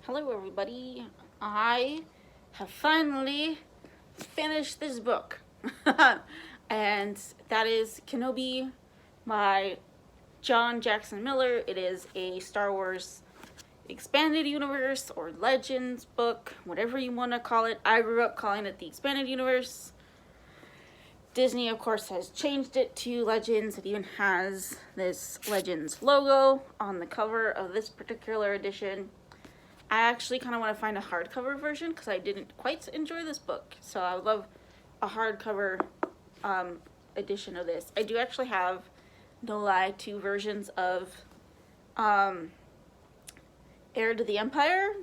Hello, everybody. I have finally finished this book, and that is Kenobi by John Jackson Miller. It is a Star Wars expanded universe or legends book, whatever you want to call it. I grew up calling it the expanded universe. Disney, of course, has changed it to Legends. It even has this Legends logo on the cover of this particular edition. I actually kind of want to find a hardcover version because I didn't quite enjoy this book. So I would love a hardcover edition of this. I do actually have, no lie, two versions of Heir to the Empire.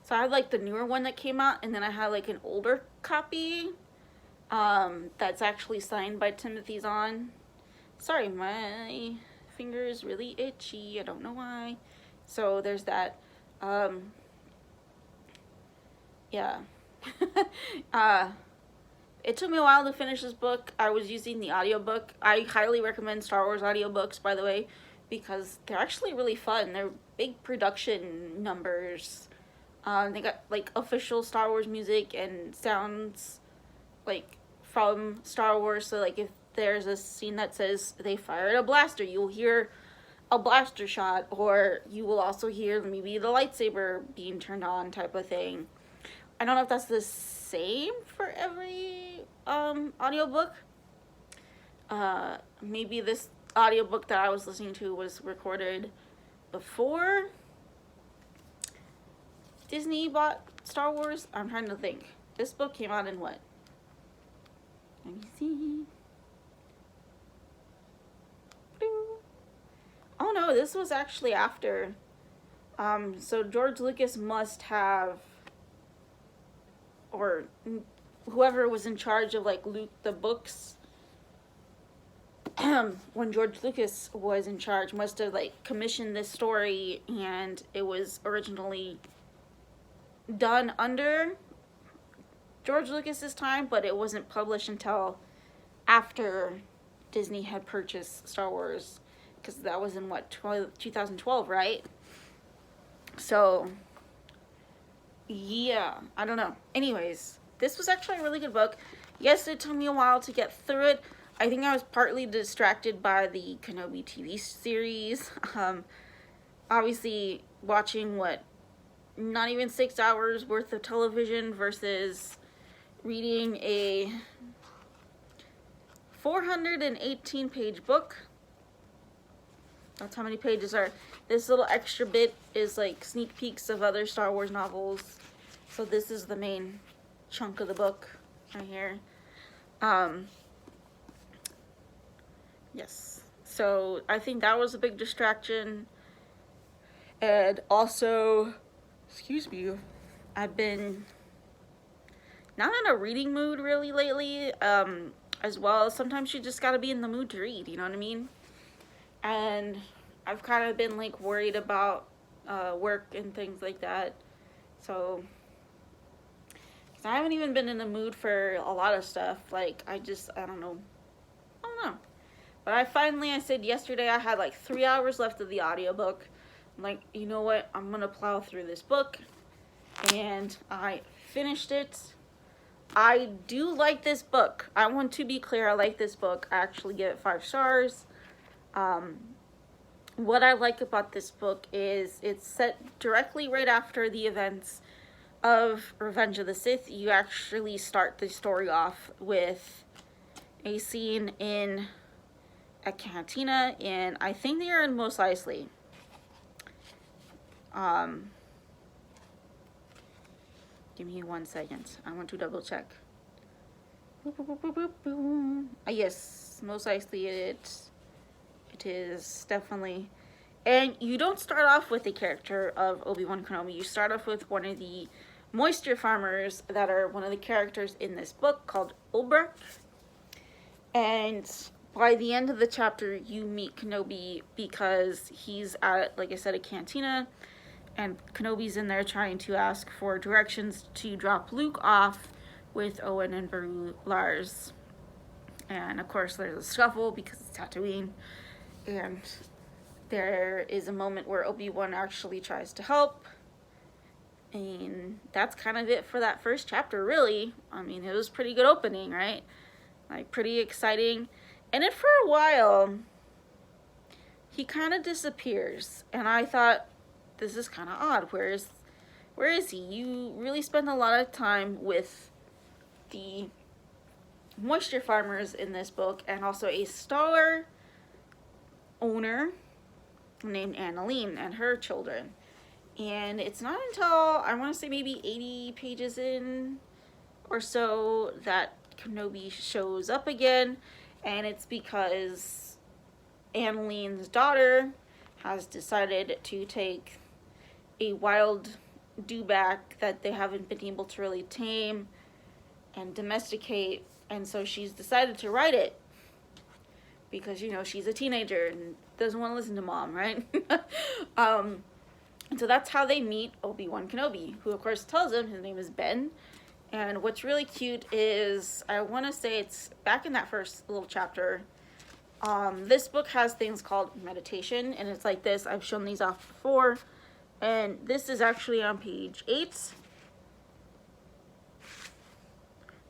So I have like the newer one that came out, and then I have like an older copy that's actually signed by Timothy Zahn. Sorry, my finger is really itchy. I don't know why. So there's that. Yeah. It took me a while to finish this book. I was using the audiobook. I highly recommend Star Wars audiobooks, by the way, because they're actually really fun. They're big production numbers. They got like official Star Wars music and sounds like from Star Wars. So like if there's a scene that says they fired a blaster, you'll hear a blaster shot, or you will also hear maybe the lightsaber being turned on type of thing. I don't know if that's the same for every audiobook. Maybe this audiobook that I was listening to was recorded before Disney bought Star Wars. I'm trying to think. This book came out in what? Let me see. Oh no, this was actually after. So George Lucas must have, or whoever was in charge of like Luke the books, when George Lucas was in charge, must have like commissioned this story, and it was originally done under George Lucas's time, but it wasn't published until after Disney had purchased Star Wars, because that was in what, 2012, right? So yeah, I don't know. Anyways, this was actually a really good book. Yes, it took me a while to get through it. I think I was partly distracted by the Kenobi TV series. Obviously, watching not even 6 hours worth of television versus reading a 418-page book. That's how many pages are. This little extra bit is like sneak peeks of other Star Wars novels. So this is the main chunk of the book right here. Yes. So I think that was a big distraction. And also, excuse me, I've been not in a reading mood really lately. As well, sometimes you just gotta be in the mood to read, you know what I mean? And I've kind of been like worried about work and things like that. So I haven't even been in the mood for a lot of stuff. Like I don't know. But I said yesterday I had like 3 hours left of the audiobook. I'm like, you know what? I'm gonna plow through this book, and I finished it. I do like this book. I want to be clear, I like this book. I actually give it 5 stars. What I like about this book is it's set directly right after the events of Revenge of the Sith. You actually start the story off with a scene in a cantina, and I think they are in Mos Eisley. Give me 1 second. I want to double check. Yes, Mos Eisley. It is definitely. And you don't start off with the character of Obi-Wan Kenobi. You start off with one of the moisture farmers that are one of the characters in this book called Ulbrich. And by the end of the chapter, you meet Kenobi because he's at, like I said, a cantina. And Kenobi's in there trying to ask for directions to drop Luke off with Owen and Beru Lars. And of course, there's a scuffle because it's Tatooine. And there is a moment where Obi-Wan actually tries to help And that's kind of it for that first chapter, really. I mean, it was pretty good opening, right? Like, pretty exciting. And then for a while, he kind of disappears. And I thought, this is kind of odd. Where is he? You really spend a lot of time with the moisture farmers in this book, and also a star owner named Annalene and her children. And it's not until, I want to say maybe 80 pages in or so, that Kenobi shows up again. And it's because Annalene's daughter has decided to take a wild dewback that they haven't been able to really tame and domesticate. And so she's decided to write it. Because, you know, she's a teenager and doesn't want to listen to mom, right? And so that's how they meet Obi-Wan Kenobi, who of course tells him his name is Ben. And what's really cute is, I want to say it's back in that first little chapter, this book has things called meditation, and it's like this. I've shown these off before, and this is actually on page 8.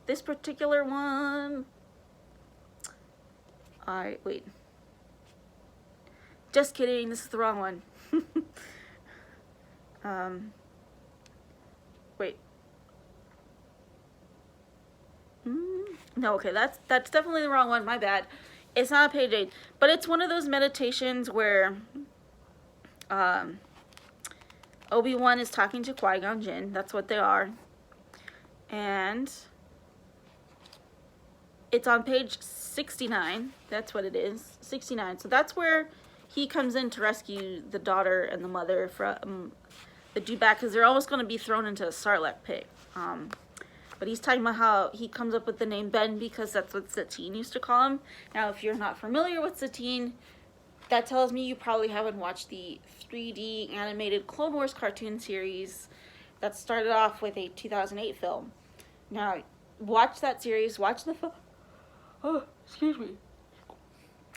This particular one, wait. Just kidding, this is the wrong one. Wait. No, okay, that's definitely the wrong one, my bad. It's not page 8, but it's one of those meditations where Obi-Wan is talking to Qui-Gon Jinn. That's what they are. And it's on page 69. That's what it is, 69. So that's where he comes in to rescue the daughter and the mother from the dewback, because they're almost going to be thrown into a Sarlacc pit. But he's talking about how he comes up with the name Ben because that's what Satine used to call him. Now, if you're not familiar with Satine, that tells me you probably haven't watched the 3D animated Clone Wars cartoon series that started off with a 2008 film. Now, watch that series, watch the film. Oh, excuse me.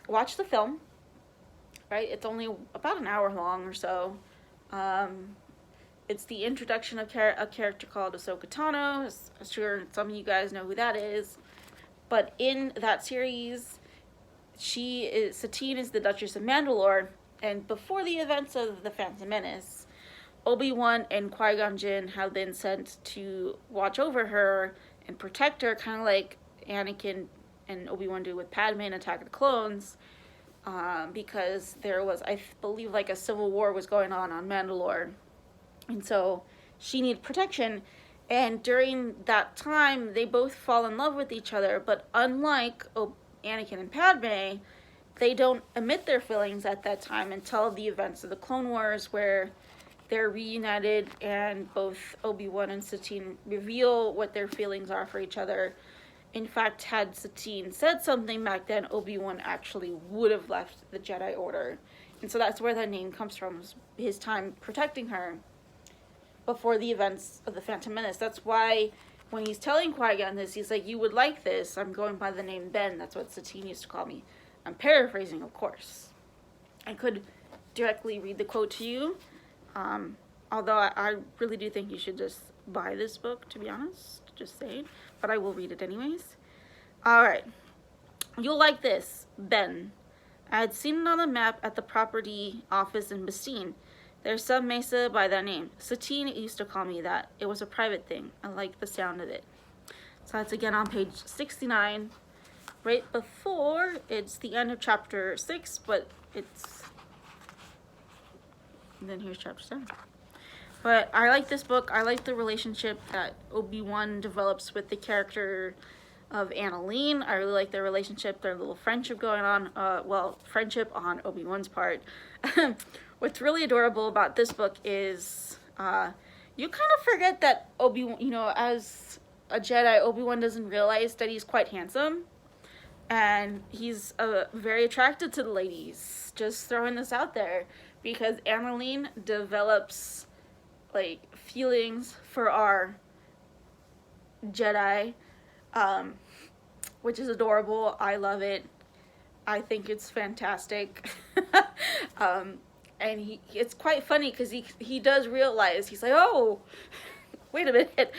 Watch the film, right? It's only about an hour long or so. It's the introduction of a character called Ahsoka Tano. I'm sure some of you guys know who that is. But in that series, Satine is the Duchess of Mandalore. And before the events of The Phantom Menace, Obi-Wan and Qui-Gon Jinn have been sent to watch over her and protect her, kind of like Anakin and Obi-Wan do with Padme in Attack of the Clones. Because there was, I believe, like a civil war was going on Mandalore. And so she needed protection. And during that time, they both fall in love with each other. But unlike Anakin and Padme, they don't admit their feelings at that time until the events of the Clone Wars, where they're reunited and both Obi-Wan and Satine reveal what their feelings are for each other. In fact, had Satine said something back then, Obi-Wan actually would have left the Jedi Order. And so that's where that name comes from, his time protecting her before the events of The Phantom Menace. That's why when he's telling Qui-Gon this, he's like, you would like this. I'm going by the name Ben. That's what Satine used to call me. I'm paraphrasing, of course. I could directly read the quote to you. Although I really do think you should just buy this book, to be honest. Just saying. But I will read it anyways. Alright. You'll like this. Ben. I had seen it on the map at the property office in Bastine. There's some mesa by that name. Satine used to call me that. It was a private thing. I like the sound of it. So that's again on page 69. Right before, it's the end of chapter 6, but it's... And then here's chapter 7. But I like this book. I like the relationship that Obi-Wan develops with the character of Annalene. I really like their relationship, their little friendship going on. Well, friendship on Obi-Wan's part. What's really adorable about this book is you kind of forget that Obi-Wan, you know, as a Jedi, Obi-Wan doesn't realize that he's quite handsome. And he's very attracted to the ladies. Just throwing this out there. Because Annalene develops, like, feelings for our Jedi. Which is adorable. I love it. I think it's fantastic. And it's quite funny because he does realize, he's like, oh, wait a minute,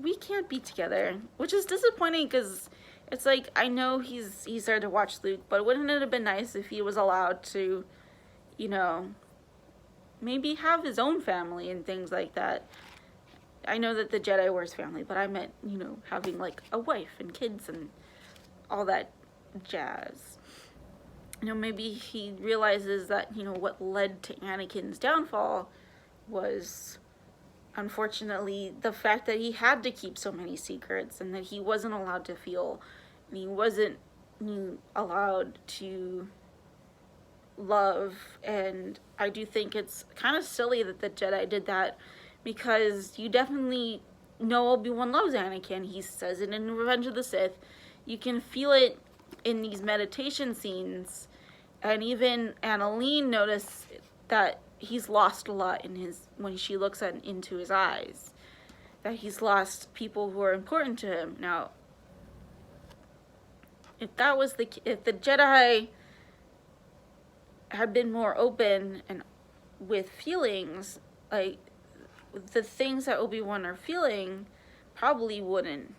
we can't be together, which is disappointing because it's like, I know he's there to watch Luke, but wouldn't it have been nice if he was allowed to, you know, maybe have his own family and things like that. I know that the Jedi were his family, but I meant, you know, having like a wife and kids and all that jazz. You know, maybe he realizes that, you know, what led to Anakin's downfall was, unfortunately, the fact that he had to keep so many secrets and that he wasn't allowed to feel, and he wasn't allowed to love. And I do think it's kind of silly that the Jedi did that, because you definitely know Obi-Wan loves Anakin. He says it in Revenge of the Sith. You can feel it in these meditation scenes, and even Annalene noticed that he's lost a lot in his, when she looks into his eyes, that he's lost people who are important to him. Now, if the Jedi had been more open and with feelings, like the things that Obi-Wan are feeling probably wouldn't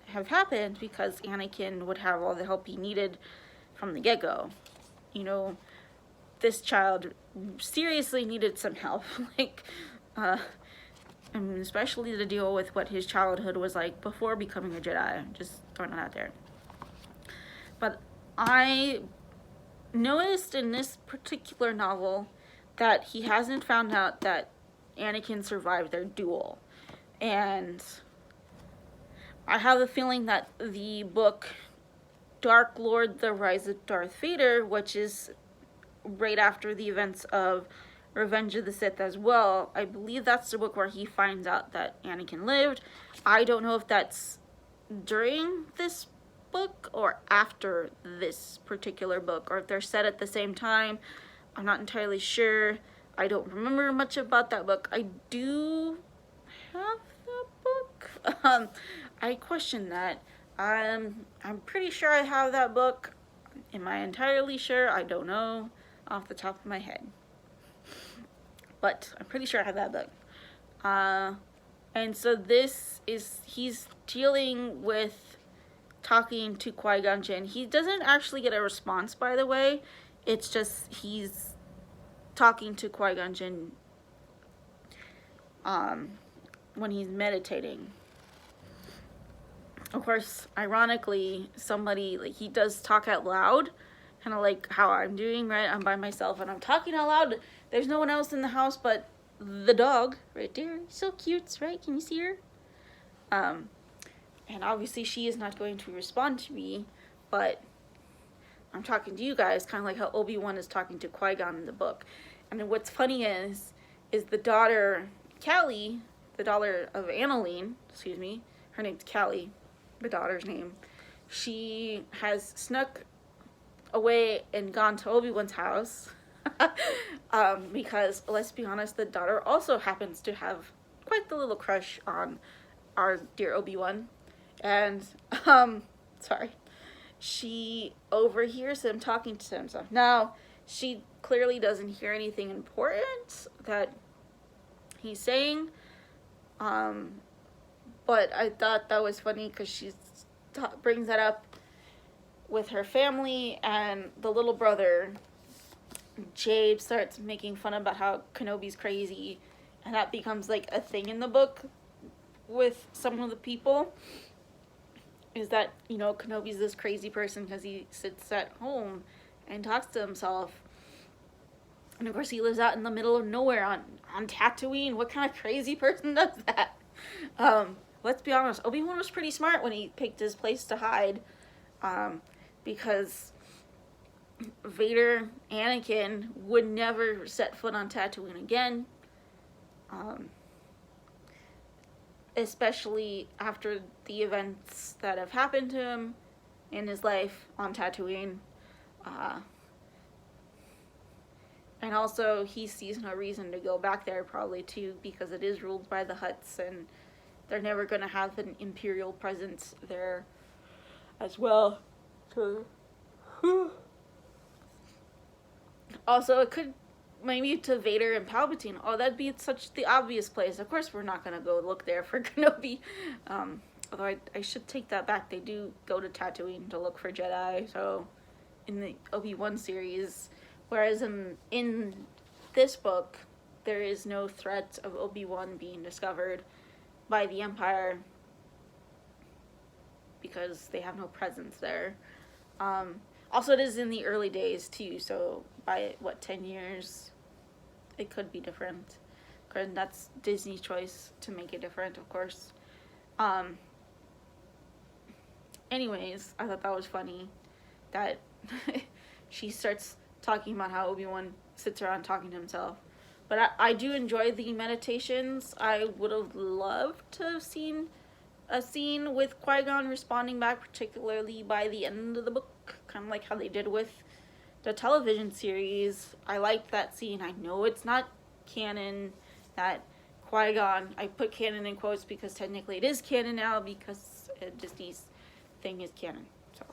have happened, because Anakin would have all the help he needed from the get-go. You know, this child seriously needed some help, like, I mean, especially to deal with what his childhood was like before becoming a Jedi. Just throwing it out there. But I noticed in this particular novel that he hasn't found out that Anakin survived their duel. And I have a feeling that the book Dark Lord, The Rise of Darth Vader, which is right after the events of Revenge of the Sith as well, I believe that's the book where he finds out that Anakin lived. I don't know if that's during this book or after this particular book, or if they're set at the same time. I'm not entirely sure. I don't remember much about that book. I do have the book. I question that. I'm pretty sure I have that book. Am I entirely sure? I don't know off the top of my head. But I'm pretty sure I have that book. And so he's dealing with talking to Qui-Gon Jinn. He doesn't actually get a response, by the way. It's just he's talking to Qui-Gon Jinn when he's meditating. Of course, ironically, he does talk out loud, kind of like how I'm doing, right? I'm by myself and I'm talking out loud. There's no one else in the house but the dog right there. So cute, right? Can you see her? And obviously she is not going to respond to me, but I'm talking to you guys, kind of like how Obi-Wan is talking to Qui-Gon in the book. And what's funny is the daughter, Callie, the daughter of Annalene, her name's Callie, the daughter's name, she has snuck away and gone to Obi-Wan's house, because, let's be honest, the daughter also happens to have quite the little crush on our dear Obi-Wan. And, she overhears him talking to himself. Now, she clearly doesn't hear anything important that he's saying, but I thought that was funny because she brings that up with her family, and the little brother, Jade, starts making fun about how Kenobi's crazy, and that becomes like a thing in the book with some of the people, is that, you know, Kenobi's this crazy person because he sits at home and talks to himself. And of course he lives out in the middle of nowhere on Tatooine. What kind of crazy person does that? Let's be honest, Obi-Wan was pretty smart when he picked his place to hide, because Vader, Anakin, would never set foot on Tatooine again, especially after the events that have happened to him in his life on Tatooine. And also, he sees no reason to go back there, probably, too, because it is ruled by the Hutts, and they're never going to have an Imperial presence there as well. So, also, it could maybe to Vader and Palpatine. Oh, that'd be such the obvious place. Of course, we're not gonna go look there for Kenobi. Although I should take that back. They do go to Tatooine to look for Jedi. So, in the Obi-Wan series, whereas in this book, there is no threat of Obi-Wan being discovered by the Empire because they have no presence there. Also, it is in the early days too. So by 10 years, it could be different. And that's Disney's choice to make it different, of course. Anyways, I thought that was funny that she starts talking about how Obi-Wan sits around talking to himself. But I do enjoy the meditations. I would have loved to have seen a scene with Qui-Gon responding back, particularly by the end of the book, kind of like how they did with the television series. I liked that scene. I know it's not canon that Qui-Gon, I put canon in quotes because technically it is canon now because Disney's thing is canon. So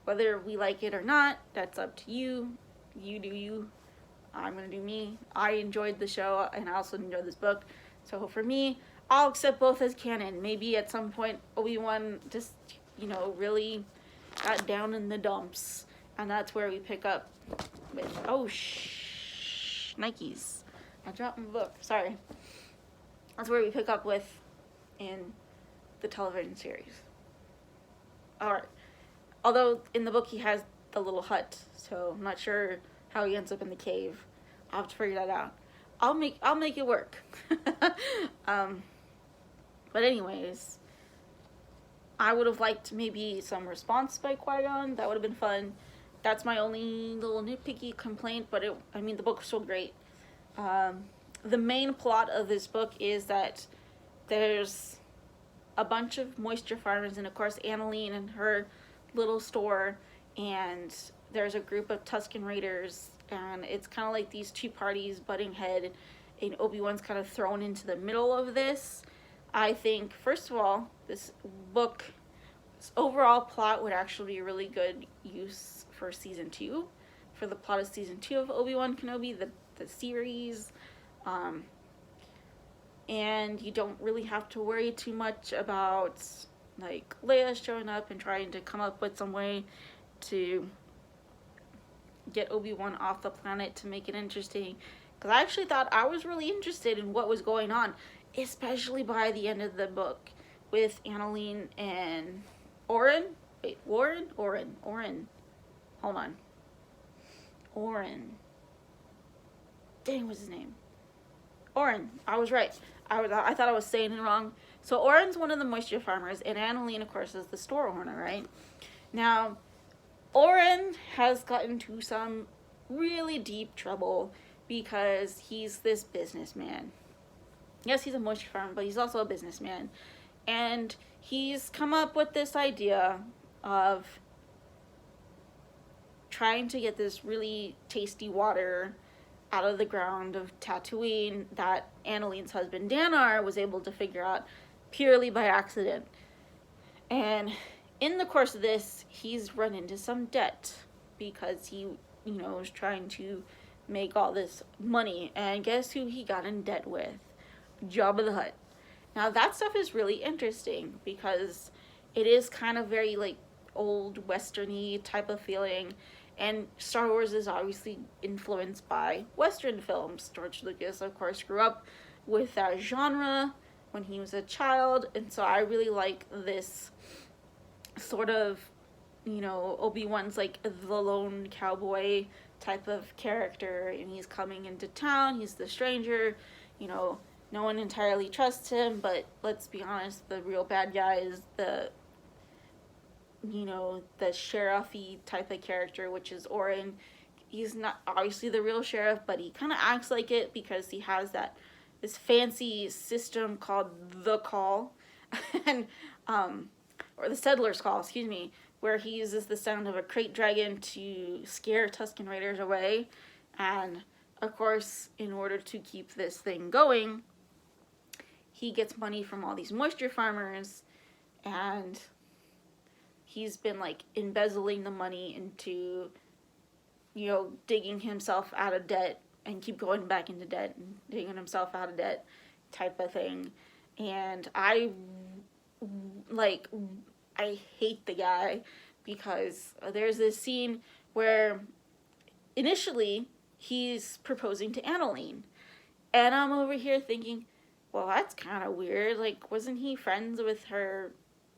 whether we like it or not, that's up to you. You do you. I'm gonna do me. I enjoyed the show and I also enjoyed this book. So for me, I'll accept both as canon. Maybe at some point Obi-Wan just, really got down in the dumps. And that's where we pick up with, Nikes. I dropped my book, sorry. That's where we pick up with in the television series. Alright. Although in the book he has the little hut, so I'm not sure how he ends up in the cave. I'll have to figure that out. I'll make it work. But anyways, I would have liked maybe some response by Qui-Gon. That would have been fun. That's my only little nitpicky complaint, but the book was so great. The main plot of this book is that there's a bunch of moisture farmers, and of course Annalene and her little store, and there's a group of Tusken Raiders, and it's kind of like these two parties butting head, and Obi-Wan's kind of thrown into the middle of this. I think, first of all, this book's overall plot would actually be a really good use for season 2, for the plot of season 2 of Obi-Wan Kenobi, the series. And you don't really have to worry too much about like Leia showing up and trying to come up with some way to get Obi-Wan off the planet to make it interesting. Because I actually thought I was really interested in what was going on, especially by the end of the book with Annalene and Oren. Wait, Warren? Oren. Hold on. Oren. Dang, what's his name? Oren. I was right. I thought I was saying it wrong. So Oren's one of the moisture farmers, and Annalene, of course, is the store owner, right? Now, Oren has gotten into some really deep trouble because he's this businessman. Yes, he's a moisture farmer, but he's also a businessman. And he's come up with this idea of trying to get this really tasty water out of the ground of Tatooine that Annalene's husband Danar was able to figure out purely by accident. And in the course of this, he's run into some debt because he, is trying to make all this money. And guess who he got in debt with? Jabba the Hutt. Now that stuff is really interesting because it is kind of very like old westerny type of feeling. And Star Wars is obviously influenced by Western films. George Lucas, of course, grew up with that genre when he was a child. And so I really like this sort of, Obi-Wan's like the lone cowboy type of character. And he's coming into town. He's the stranger. No one entirely trusts him. But let's be honest, the real bad guy is the sheriff-y type of character, which is Oren. He's not obviously the real sheriff, but he kind of acts like it because he has this fancy system called the Call, and or the Settler's Call, excuse me, where he uses the sound of a crate dragon to scare Tusken Raiders away. And of course, in order to keep this thing going, he gets money from all these moisture farmers, and he's been like embezzling the money into, digging himself out of debt and keep going back into debt and digging himself out of debt type of thing. And like, I hate the guy because there's this scene where initially he's proposing to Annalene. And I'm over here thinking, well, that's kind of weird. Like, wasn't he friends with her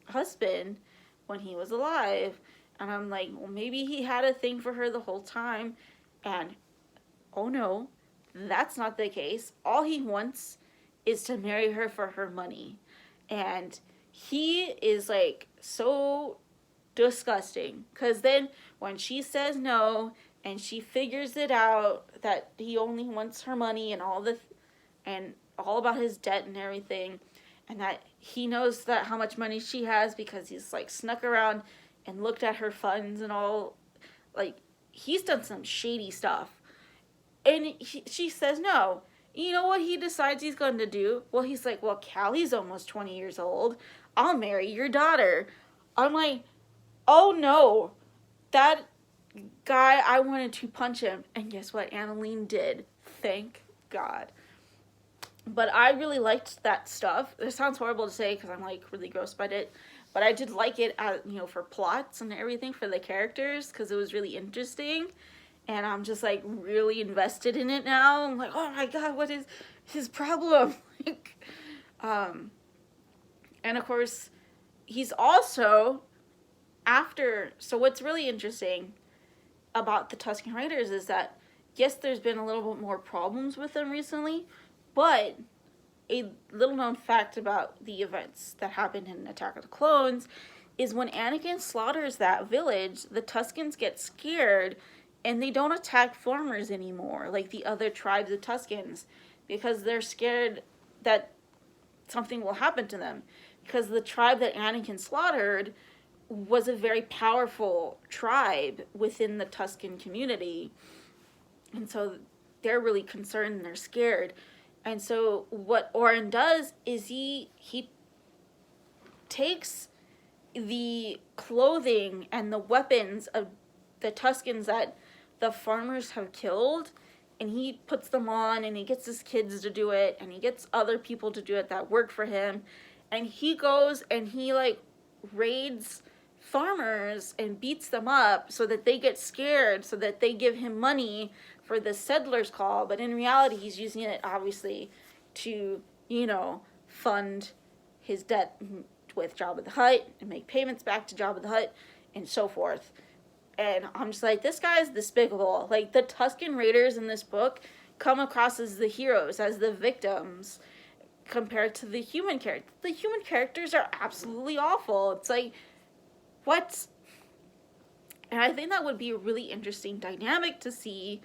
husband when he was alive? And I'm like, well, maybe he had a thing for her the whole time. And, oh no, that's not the case. All he wants is to marry her for her money. And he is, like, so disgusting. Because then when she says no, and she figures it out that he only wants her money and all about his debt and everything, and that he knows that how much money she has because he's like snuck around and looked at her funds and all, like, he's done some shady stuff. And she says no. You know what he decides he's going to do? Well, he's like, well, Callie's almost 20 years old. I'll marry your daughter. I'm like, oh no. That guy, I wanted to punch him. And guess what? Annalene did. Thank God. But I really liked that stuff. It sounds horrible to say because I'm like really grossed by it. But I did like it, for plots and everything for the characters because it was really interesting. And I'm just like really invested in it now. I'm like, oh my God, what is his problem? And of course, he's also so what's really interesting about the Tusken Raiders is that, yes, there's been a little bit more problems with them recently, but a little known fact about the events that happened in Attack of the Clones is when Anakin slaughters that village, the Tuskens get scared and they don't attack farmers anymore, like the other tribes of Tuskens, because they're scared that something will happen to them. Because the tribe that Anakin slaughtered was a very powerful tribe within the Tusken community. And so they're really concerned and they're scared. And so what Oren does is he takes the clothing and the weapons of the Tuskens that the farmers have killed, and he puts them on, and he gets his kids to do it, and he gets other people to do it that work for him, and he goes and he like raids farmers and beats them up so that they get scared, so that they give him money for the settlers call. But in reality, he's using it obviously to, fund his debt with Jabba the Hutt and make payments back to Jabba the Hutt and so forth. And I'm just like, this guy's despicable. Like, the Tusken Raiders in this book come across as the heroes, as the victims, compared to the human characters. The human characters are absolutely awful. It's like, what? And I think that would be a really interesting dynamic to see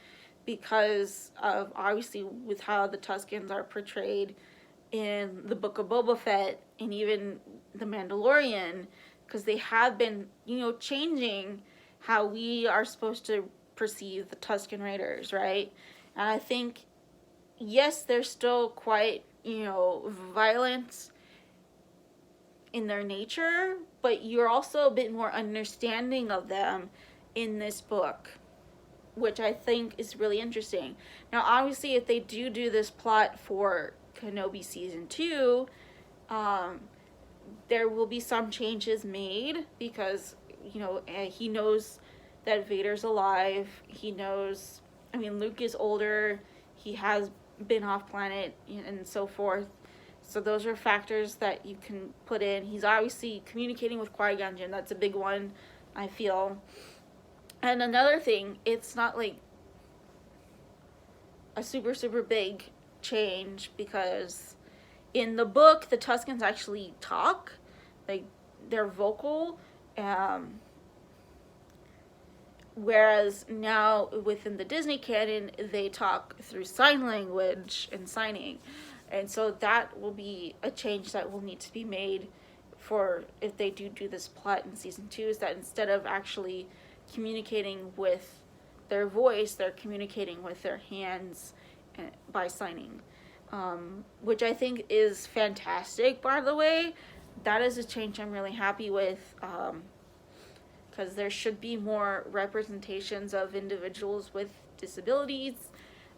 because of, obviously, with how the Tuskens are portrayed in the Book of Boba Fett and even The Mandalorian, because they have been, changing how we are supposed to perceive the Tusken Raiders, right? And I think, yes, they're still quite, violent in their nature, but you're also a bit more understanding of them in this book, which I think is really interesting. Now, obviously, if they do this plot for Kenobi Season 2, there will be some changes made because, he knows that Vader's alive. He knows, Luke is older. He has been off planet and so forth. So those are factors that you can put in. He's obviously communicating with Qui-Gon Jinn. That's a big one, I feel. And another thing, it's not like a super, super big change because in the book, the Tuskens actually talk. Like, they're vocal. Whereas now within the Disney canon, they talk through sign language and signing. And so that will be a change that will need to be made for if they do this plot in Season 2, is that instead of actually communicating with their voice, they're communicating with their hands by signing. Which I think is fantastic, by the way. That is a change I'm really happy with. Because there should be more representations of individuals with disabilities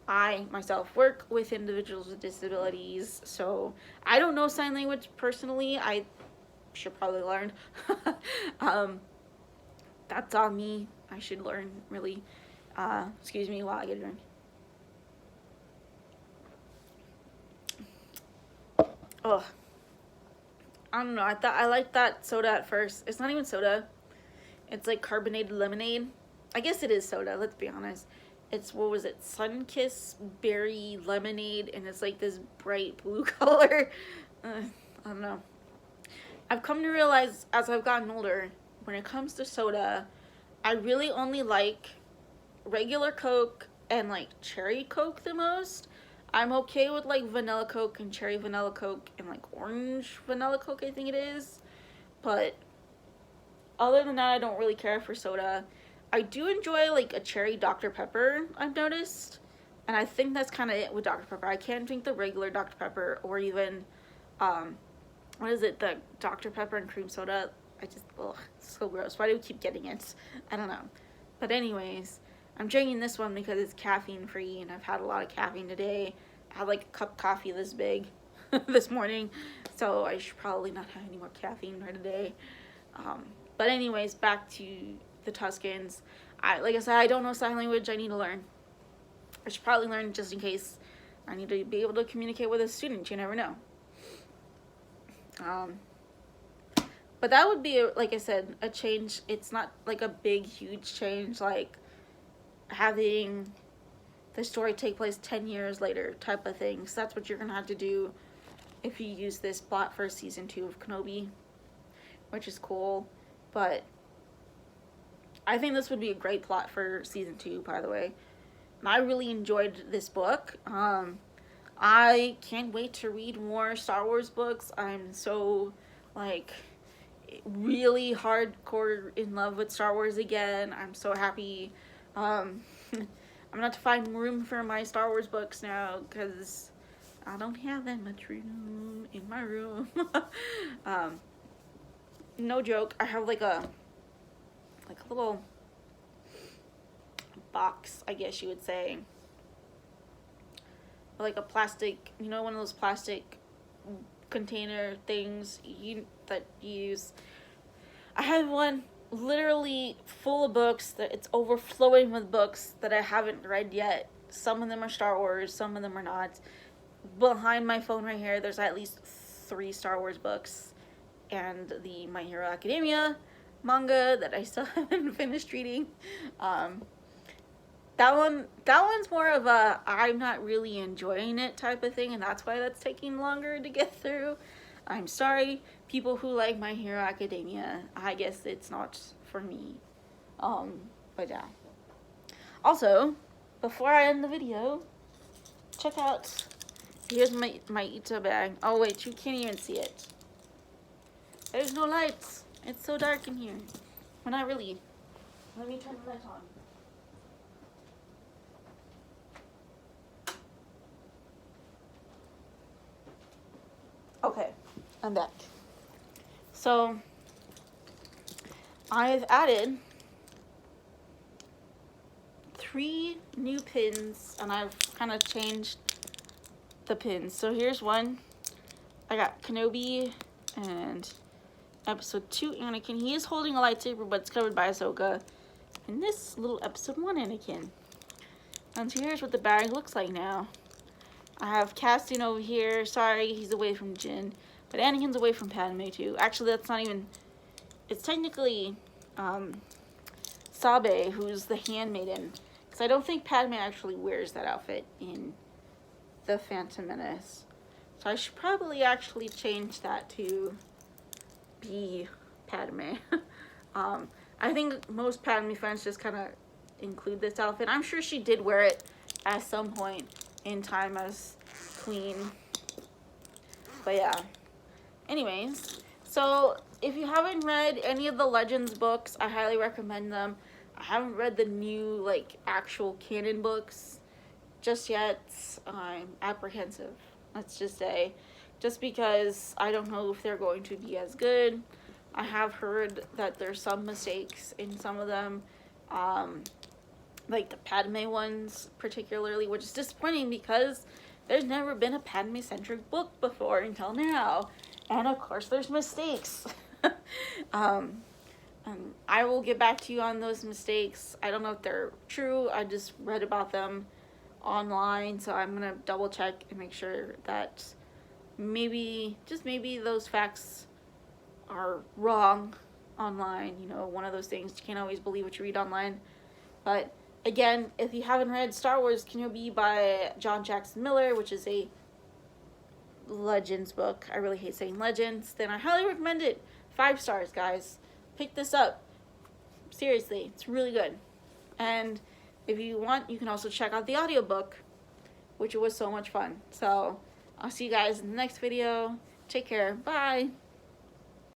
I myself work with individuals with disabilities, so I don't know sign language personally. I should probably learn. um, that's on me. I should learn, really. Excuse me while I get a drink. Oh, I don't know. I thought I liked that soda at first. It's not even soda. It's like carbonated lemonade. I guess it is soda, let's be honest. It's, what was it, Sunkiss berry lemonade, and it's like this bright blue color. I don't know. I've come to realize as I've gotten older, when it comes to soda, I really only like regular Coke and like cherry Coke the most. I'm okay with like vanilla Coke and cherry vanilla Coke and like orange vanilla Coke, I think it is. But other than that, I don't really care for soda. I do enjoy like a cherry Dr. Pepper, I've noticed. And I think that's kind of it with Dr. Pepper. I can't drink the regular Dr. Pepper or even, what is it, the Dr. Pepper and cream soda. I just, ugh, it's so gross. Why do we keep getting it? I don't know. But anyways, I'm drinking this one because it's caffeine free, and I've had a lot of caffeine today. I had like a cup of coffee this big this morning, so I should probably not have any more caffeine for today. But anyways, back to the Tuscans. Like I said, I don't know sign language. I need to learn. I should probably learn just in case I need to be able to communicate with a student. You never know. But that would be, like I said, a change. It's not like a big, huge change, like having the story take place 10 years later type of thing. So that's what you're going to have to do if you use this plot for season 2 of Kenobi, which is cool. But I think this would be a great plot for season 2, by the way. And I really enjoyed this book. I can't wait to read more Star Wars books. I'm so, like, really hardcore in love with Star Wars again. I'm so happy. I'm gonna have to find room for my Star Wars books now, because I don't have that much room in my room. No joke, I have like a little box, I guess you would say, like a plastic, you know, one of those plastic container things that you use. I have one literally full of books that it's overflowing with books that I haven't read yet. Some of them are Star Wars, some of them are not. Behind my phone right here, there's at least 3 Star Wars books and the My Hero Academia manga that I still haven't finished reading. That one's more of a I'm not really enjoying it type of thing, and that's why that's taking longer to get through. I'm sorry, people who like My Hero Academia. I guess it's not for me. But yeah. Also, before I end the video, check out, here's my Ito bag. Oh wait, you can't even see it. There's no lights. It's so dark in here. Well, not really. Let me turn the light on. Okay, I'm back. So, I've added 3 new pins, and I've kind of changed the pins. So here's one. I got Kenobi and episode 2 Anakin. He is holding a lightsaber, but it's covered by Ahsoka. And this little episode 1 Anakin. And so here's what the bag looks like now. I have Cassian over here. Sorry, he's away from Jin. But Anakin's away from Padme too. Actually, that's not even... It's technically Sabe, who's the handmaiden. Because I don't think Padme actually wears that outfit in The Phantom Menace. So I should probably actually change that to be Padme. I think most Padme fans just kind of include this outfit. I'm sure she did wear it at some point in time as queen. But yeah. Anyways, so if you haven't read any of the Legends books, I highly recommend them. I haven't read the new, like, actual canon books just yet. I'm apprehensive, let's just say. Just because I don't know if they're going to be as good. I have heard that there's some mistakes in some of them. like the Padme ones particularly, which is disappointing because there's never been a Padme-centric book before until now. And of course there's mistakes. I will get back to you on those mistakes. I don't know if they're true. I just read about them online, so I'm gonna double check and make sure that maybe, just maybe, those facts are wrong online. You know, one of those things, you can't always believe what you read online. But again, if you haven't read Star Wars Kenobi by John Jackson Miller, which is a Legends book, I really hate saying Legends, then I highly recommend it. 5 stars, guys. Pick this up. Seriously, it's really good. And if you want, you can also check out the audiobook, which was so much fun. So I'll see you guys in the next video. Take care. Bye.